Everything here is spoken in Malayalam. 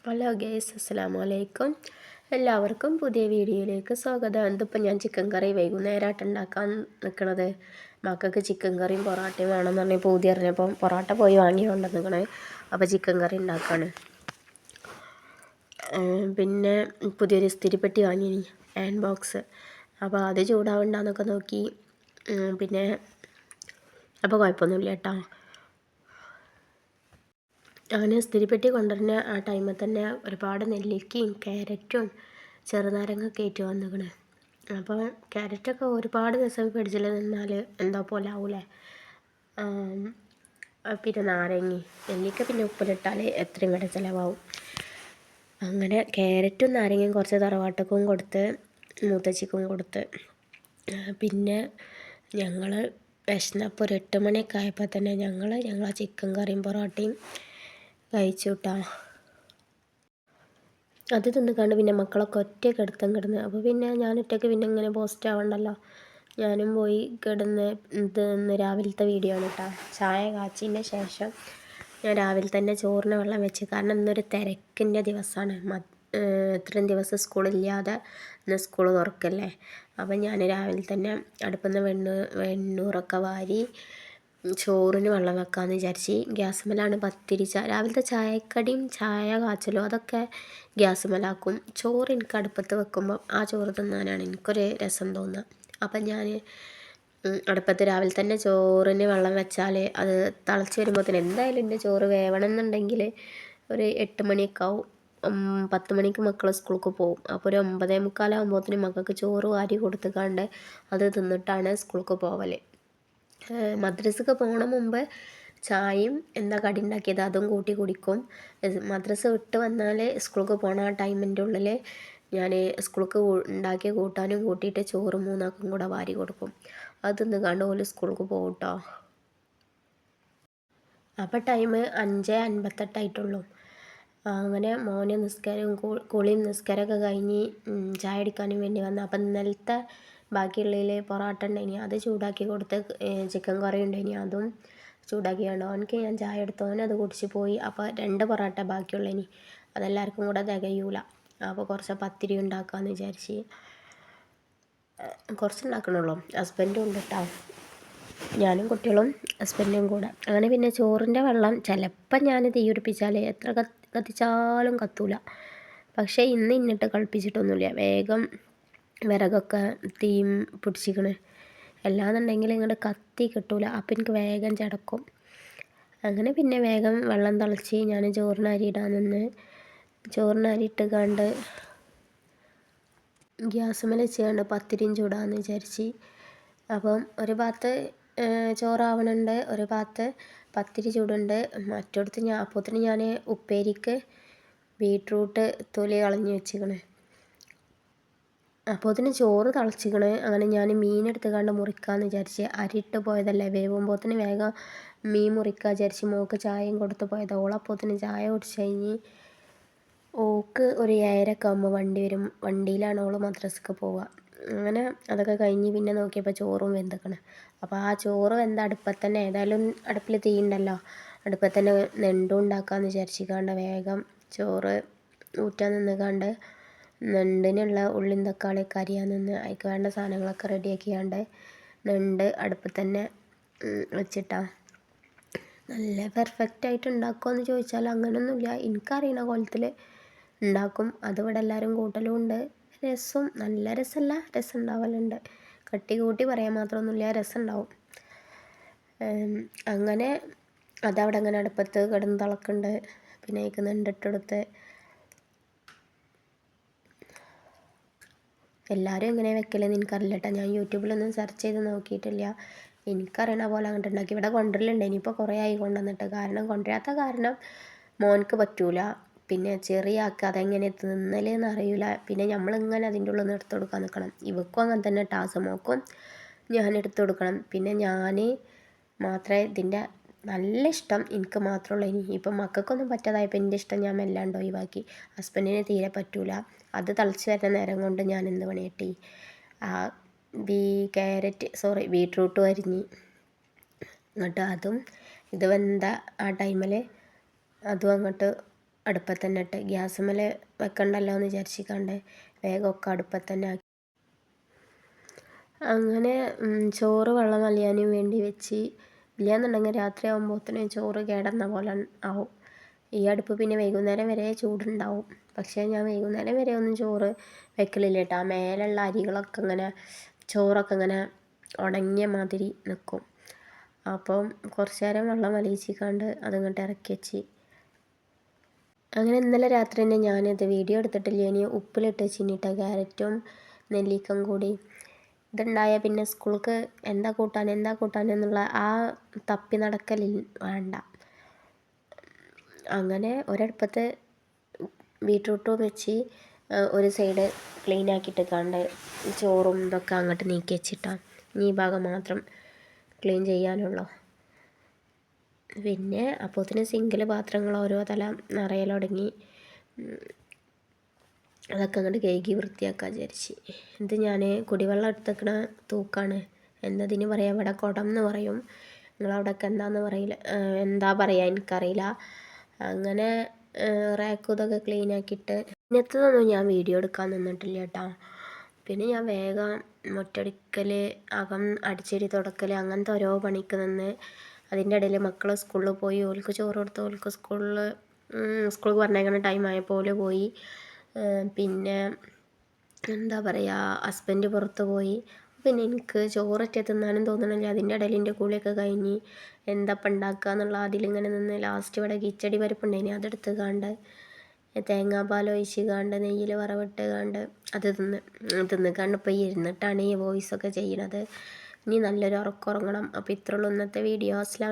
ഹലോ ഗേസ്, അസ്സലാമു അലൈക്കും. എല്ലാവർക്കും പുതിയ വീഡിയോയിലേക്ക് സ്വാഗതം. ഇതിപ്പോൾ ഞാൻ ചിക്കൻ കറി വൈകുന്നേരമായിട്ട് ഉണ്ടാക്കാൻ നിൽക്കുന്നത്. മക്കൾക്ക് ചിക്കൻ കറിയും പൊറോട്ടയും വേണമെന്ന് പറഞ്ഞാൽ പൂതി അറിഞ്ഞപ്പം പൊറോട്ട പോയി വാങ്ങി കൊണ്ടുവന്നിക്കണേ. അപ്പോൾ ചിക്കൻ കറി ഉണ്ടാക്കാണ്. പിന്നെ പുതിയൊരു ഇസ്തിരിപ്പെട്ടി വാങ്ങി, ഹാൻഡ് ബോക്സ്. അപ്പോൾ അത് ചൂടാവണ്ടെന്നൊക്കെ നോക്കി. പിന്നെ അപ്പോൾ കുഴപ്പമൊന്നുമില്ല കേട്ടോ. അങ്ങനെ ഇസ്തിരിപ്പെട്ടി കൊണ്ടുവരുന്ന ആ ടൈമിൽ തന്നെ ഒരുപാട് നെല്ലിക്കയും ക്യാരറ്റും ചെറുനാരങ്ങയൊക്കെ ആയിട്ട് വന്നിക്കണ്. അപ്പോൾ ക്യാരറ്റൊക്കെ ഒരുപാട് ദിവസം ഫ്രിഡ്ജിൽ നിന്നാൽ എന്താ പോലെ ആവൂലേ. പിന്നെ നെല്ലിക്ക പിന്നെ ഉപ്പിലിട്ടാൽ എത്രയും കൂടെ ചിലവാകും. അങ്ങനെ ക്യാരറ്റും നാരങ്ങയും കുറച്ച് തറവാട്ടക്കും കൊടുത്ത്, മൂത്തച്ചിക്കും കൊടുത്ത്. പിന്നെ ഞങ്ങൾ വിശന്നപ്പോൾ ഒരു 8 മണിയൊക്കെ ആയപ്പോൾ തന്നെ ഞങ്ങൾ ചിക്കൻ കറിയും പൊറോട്ടയും കഴിച്ചു കിട്ടാ. അത് തിന്നിക്കാണ്ട് പിന്നെ മക്കളൊക്കെ ഒറ്റയ്ക്ക് കിടന്ന്. അപ്പോൾ പിന്നെ ഞാനൊറ്റയ്ക്ക് പിന്നെ ഇങ്ങനെ പോസ്റ്റ് ആവണ്ടല്ലോ, ഞാനും പോയി കിടന്ന്. ഇന്ന് രാവിലത്തെ വീഡിയോ ആണ് കേട്ടോ. ചായ കാച്ചിൻ്റെ ശേഷം ഞാൻ രാവിലെ തന്നെ ചോറിന് വെള്ളം വെച്ച്. കാരണം ഇന്നൊരു തിരക്കിൻ്റെ ദിവസമാണ്. ഇത്രയും ദിവസം സ്കൂളില്ലാതെ ഇന്ന് സ്കൂൾ തുറക്കല്ലേ. അപ്പം ഞാൻ രാവിലെ തന്നെ അടുപ്പിൽ നിന്ന് വെണ്ണൂറൊക്കെ വാരി ചോറിന് വെള്ളം വെക്കാമെന്ന് വിചാരിച്ച് ഗ്യാസുമ്മലാണ് പത്തിരി. രാവിലത്തെ ചായക്കടിയും ചായ കാച്ചലും അതൊക്കെ ഗ്യാസുമ്മലാക്കും. ചോറ് എനിക്ക് അടുപ്പത്ത് വെക്കുമ്പം ആ ചോറ് തിന്നാനാണ് എനിക്കൊരു രസം തോന്നുക. അപ്പം ഞാൻ അടുപ്പത്ത് രാവിലെ തന്നെ ചോറിന് വെള്ളം വെച്ചാൽ അത് തിളച്ച് വരുമ്പോഴത്തേന് എന്തായാലും എൻ്റെ ചോറ് വേവണം എന്നുണ്ടെങ്കിൽ ഒരു 8 മണിയൊക്കെ ആവും. 10 മണിക്ക് മക്കൾ സ്കൂൾക്ക് പോകും. അപ്പോൾ ഒരു 9:45 മക്കൾക്ക് ചോറ് വാരി കൊടുത്തുകൊണ്ട് അത് തിന്നിട്ടാണ് സ്കൂൾക്ക് പോവൽ. മദ്രസക്ക് പോകണ മുമ്പ് ചായയും എന്താ കടി ഉണ്ടാക്കിയത് അതും കൂട്ടി കുടിക്കും. മദ്രസ വിട്ട് വന്നാൽ സ്കൂൾക്ക് പോകണ ആ ടൈമിൻ്റെ ഉള്ളിൽ ഞാൻ സ്കൂൾക്ക് ഉണ്ടാക്കിയ കൂട്ടാനും കൂട്ടിയിട്ട് ചോറ് 3 ആൾക്കും കൂടെ വാരി കൊടുക്കും. അത് തിന്നുകാണ്ട് ഓല് സ്കൂൾക്ക് പോകും കേട്ടോ. അപ്പോൾ ടൈം 5:58 ആയിട്ടുള്ളൂ. അങ്ങനെ മോനെ കുളിയും നിസ്കാരമൊക്കെ കഴിഞ്ഞ് ചായ അടിക്കാനും വേണ്ടി വന്നു. അപ്പം ഇന്നലത്തെ ബാക്കിയുള്ളതിൽ പൊറോട്ട ഉണ്ടായിനി, അത് ചൂടാക്കി കൊടുത്ത്. ചിക്കൻ കറി ഉണ്ടായിനി, അതും ചൂടാക്കി കണ്ടു. അവനക്ക് ഞാൻ ചായ എടുത്തു, അത് കുടിച്ച് പോയി. അപ്പോൾ 2 പൊറോട്ട ബാക്കിയുള്ളതിനി, അതെല്ലാവർക്കും കൂടെ തികയൂല. അപ്പോൾ കുറച്ച് പത്തിരി ഉണ്ടാക്കാമെന്ന് വിചാരിച്ച്. കുറച്ചുണ്ടാക്കണുള്ളൂ, ഹസ്ബൻഡും ഉണ്ട് കേട്ടോ. ഞാനും കുട്ടികളും ഹസ്ബൻഡും കൂടെ. അങ്ങനെ പിന്നെ ചോറിൻ്റെ വെള്ളം ചിലപ്പം ഞാൻ തീ പിടിപ്പിച്ചാൽ എത്ര കത്തിച്ചാലും കത്തൂല. പക്ഷേ ഇന്നിട്ട് കളിപ്പിച്ചിട്ടൊന്നുമില്ല. വേഗം വിറകൊക്കെ തീ പിടിച്ചിക്കണ്. അല്ലാന്നുണ്ടെങ്കിൽ ഇങ്ങോട്ട് കത്തി കിട്ടൂല. അപ്പം എനിക്ക് വേഗം ചടക്കും. അങ്ങനെ പിന്നെ വേഗം വെള്ളം തിളച്ച് ഞാൻ ചോറിന് അരി ഇടാൻ നിന്ന്. ചോറിന് അരി ഇട്ട് കണ്ട് ഗ്യാസുമ്മൽ വെച്ചുകൊണ്ട് പത്തിരിയും ചൂടാന്ന് വിചാരിച്ച്. അപ്പം ഒരു ഭാഗത്ത് ചോറാവണുണ്ട്, ഒരു ഭാഗത്ത് പത്തിരി ചൂടുണ്ട്. മറ്റോടത്ത് അപ്പോഴത്തേന് ഞാൻ ഉപ്പേരിക്ക് ബീട്രൂട്ട് തൊലി കളഞ്ഞ് വെച്ചിക്കണ്. അപ്പോഴത്തേന് ചോറ് തിളച്ചിക്കണ്. അങ്ങനെ ഞാൻ മീനെടുത്ത് കണ്ട് മുറിക്കാമെന്ന് വിചാരിച്ച്. അരിയിട്ട് പോയതല്ലേ, വേവുമ്പോഴത്തേന് വേഗം മീൻ മുറിക്കുക വിചാരിച്ച് മോൾക്ക് ചായയും കൊടുത്ത് പോയത്. ഓളപ്പോഴത്തേന് ചായ കുടിച്ച് കഴിഞ്ഞ് ഓൾക്ക് ഒരു 7:30 ആകുമ്പോൾ വണ്ടി വരും. വണ്ടിയിലാണ് ഓൾ മദ്രസക്ക് പോവുക. അങ്ങനെ അതൊക്കെ കഴിഞ്ഞ് പിന്നെ നോക്കിയപ്പോൾ ചോറും വെന്തിക്കണം. അപ്പോൾ ആ ചോറ് വെന്ത അടുപ്പത്ത് തന്നെ, ഏതായാലും അടുപ്പിൽ തീ ഉണ്ടല്ലോ, അടുപ്പത്ത് തന്നെ നെണ്ടും ഉണ്ടാക്കാമെന്ന് വിചാരിച്ചിക്കാണ്ട് വേഗം ചോറ് ഊറ്റാൻ നിന്നുകാണ്ട് നെണ്ടിനുള്ള ഉള്ളിയും തക്കാളിയൊക്കെ അരിയാൻ നിന്ന്. അതിക്ക് വേണ്ട സാധനങ്ങളൊക്കെ റെഡിയാക്കിയാണ്ട് നെണ്ട് അടുപ്പത്ത് തന്നെ വെച്ചിട്ടാ. നല്ല പെർഫെക്റ്റായിട്ട് ഉണ്ടാക്കുമെന്ന് ചോദിച്ചാൽ അങ്ങനെയൊന്നുമില്ല. എനിക്കറിയണ കോലത്തിൽ ഉണ്ടാക്കും. അതിവിടെ എല്ലാവരും കൂട്ടലും ഉണ്ട്. രസം നല്ല രസമല്ല, രസം ഉണ്ടാവലുണ്ട്. കട്ടി കൂട്ടി പറയാൻ മാത്രമൊന്നുമില്ല, രസം ഉണ്ടാവും. അങ്ങനെ അതവിടെ അങ്ങനെ അടുപ്പത്ത് കിടന്ന് തിളക്കുന്നുണ്ട്. പിന്നെ അതിലേക്ക് നെണ്ടിട്ടെടുത്ത്. എല്ലാവരും എങ്ങനെ വെക്കലെന്ന് എനിക്കറിയില്ല കേട്ടോ. ഞാൻ യൂട്യൂബിലൊന്നും സെർച്ച് ചെയ്ത് നോക്കിയിട്ടില്ല. എനിക്കറിയണ പോലെ അങ്ങോട്ട് ഉണ്ടാക്കി. ഇവിടെ കൊണ്ടുവരലുണ്ട്, ഇനിയിപ്പോൾ കുറേ ആയി കൊണ്ടുവന്നിട്ട്. കാരണം കൊണ്ടുവരാത്ത കാരണം മോനക്ക് പറ്റൂല. പിന്നെ ചെറിയ ആൾക്ക് അതെങ്ങനെ തിന്നലെന്ന് അറിയില്ല. പിന്നെ നമ്മളിങ്ങനെ അതിൻ്റെ ഉള്ളിൽ നിന്ന് എടുത്ത് കൊടുക്കാൻ നിൽക്കണം. ഇവക്കും അങ്ങനെ തന്നെ ടാസ്മോക്കും ഞാൻ എടുത്ത് കൊടുക്കണം. പിന്നെ ഞാൻ മാത്രമേ ഇതിൻ്റെ നല്ല ഇഷ്ടം എനിക്ക് മാത്രമുള്ളൂ. ഇപ്പം മക്കൾക്കൊന്നും പറ്റാതായപ്പോൾ എൻ്റെ ഇഷ്ടം ഞാൻ മെല്ലാണ്ട് ഒഴിവാക്കി. ഹസ്ബൻഡിന് തീരെ പറ്റൂല. അത് തിളച്ച് വരുന്ന നേരം കൊണ്ട് ഞാൻ എന്ത് പണി കിട്ടി, ബീട്രൂട്ട് അരിഞ്ഞ് എന്നിട്ട് അതും ഇത് വെന്ത ആ ടൈമിൽ അതും അങ്ങോട്ട് അടുപ്പത്ത് തന്നെ ഇട്ട് ഗ്യാസുമ്മൽ വെക്കണ്ടല്ലോ എന്ന് വിചാരിച്ചിക്കാണ്ട് വേഗമൊക്കെ അടുപ്പത്ത് തന്നെ ആക്കി. അങ്ങനെ ചോറ് വെള്ളം വലിയാനും വേണ്ടി വെച്ച്, ഇല്ലയെന്നുണ്ടെങ്കിൽ രാത്രി ആകുമ്പോഴത്തേനും ചോറ് കേടുന്ന പോലെ ആവും. ഈ അടുപ്പ് പിന്നെ വൈകുന്നേരം വരെ ചൂടുണ്ടാവും. പക്ഷേ ഞാൻ വൈകുന്നേരം വരെ ഒന്നും ചോറ് വെക്കലില്ല കേട്ടോ. ആ മേലുള്ള അരികളൊക്കെ ഇങ്ങനെ ചോറൊക്കെ ഇങ്ങനെ ഉണങ്ങിയ മാതിരി നിൽക്കും. അപ്പം കുറച്ച് നേരം വെള്ളം വലിയിച്ചിക്കാണ്ട് അതിങ്ങോട്ട് ഇറക്കി വെച്ച്. അങ്ങനെ ഇന്നലെ രാത്രി തന്നെ ഞാനിത് വീഡിയോ എടുത്തിട്ടില്ല, ഇനി ഉപ്പിലിട്ട് വെച്ചിട്ട് ക്യാരറ്റും നെല്ലിക്കം കൂടി. ഇതുണ്ടായാൽ പിന്നെ സ്കൂൾക്ക് എന്താ കൂട്ടാൻ എന്നുള്ള ആ തപ്പി നടക്കലിൽ വേണ്ട. അങ്ങനെ ഒരടുപ്പത്ത് ബീട്രൂട്ടും വെച്ച് ഒരു സൈഡ് ക്ലീൻ ആക്കിയിട്ട് കണ്ട് ചോറും ഇതൊക്കെ അങ്ങോട്ട് നീക്കി വെച്ചിട്ടാണ്. ഈ ഭാഗം മാത്രം ക്ലീൻ ചെയ്യാനുള്ളൂ. പിന്നെ അപ്പോഴത്തേന് സിങ്കിൽ പാത്രങ്ങൾ ഓരോ തല നിറയൽ തുടങ്ങി. അതൊക്കെ അങ്ങോട്ട് കഴുകി വൃത്തിയാക്കാൻ വിചാരിച്ച്. ഇത് ഞാൻ കുടിവെള്ളം എടുത്തേക്കണ തൂക്കാണ്. എന്നതിന് പറയാം, ഇവിടെ കുടം എന്ന് പറയും, നിങ്ങളവിടെയൊക്കെ എന്താ പറയുക എനിക്കറിയില്ല. അങ്ങനെ റാക്കും ഇതൊക്കെ ക്ലീൻ ആക്കിയിട്ട് ഇന്നത്തതൊന്നും ഞാൻ വീഡിയോ എടുക്കാൻ നിന്നിട്ടില്ല കേട്ടോ. പിന്നെ ഞാൻ വേഗം മുറ്റടിക്കൽ, അകം അടിച്ചേരി തുടക്കൽ, അങ്ങനത്തെ ഓരോ പണിക്ക് നിന്ന് അതിൻ്റെ ഇടയിൽ മക്കൾ സ്കൂളിൽ പോയി. ഓൾക്ക് ചോറ് കൊടുത്ത് ഓൾക്ക് സ്കൂളിൽ പറഞ്ഞേക്കുന്ന ടൈം ആയപ്പോൾ ഓല് പോയി. പിന്നെ എന്താ പറയുക, ഹസ്ബൻഡ് പുറത്ത് പോയി. പിന്നെ എനിക്ക് ചോറൊറ്റ തിന്നാനും തോന്നണില്ല. അതിൻ്റെ ഇടയിൽ എൻ്റെ കൂളിയൊക്കെ കഴിഞ്ഞ് എന്താപ്പം ഉണ്ടാക്കുക എന്നുള്ള അതിലിങ്ങനെ നിന്ന് ലാസ്റ്റ് ഇവിടെ കിച്ചടി പരിപ്പുണ്ടായിനി, അതെടുത്ത് കാണ്ട് തേങ്ങാപ്പാൽ ഒഴിച്ച് കാണ്ട് നെയ്യിൽ വറവിട്ട് കാണ്ട് അത് തിന്നിക്കാണ്ട് ഇപ്പോൾ ഇരുന്നിട്ടാണ് ഈ വോയിസൊക്കെ ചെയ്യണത്. ഇനി നല്ലൊരു ഉറക്കം ഉറങ്ങണം. അപ്പോൾ ഇത്രയുള്ളൂ ഇന്നത്തെ വീഡിയോ. അസ്സലാമു അലൈക്കും.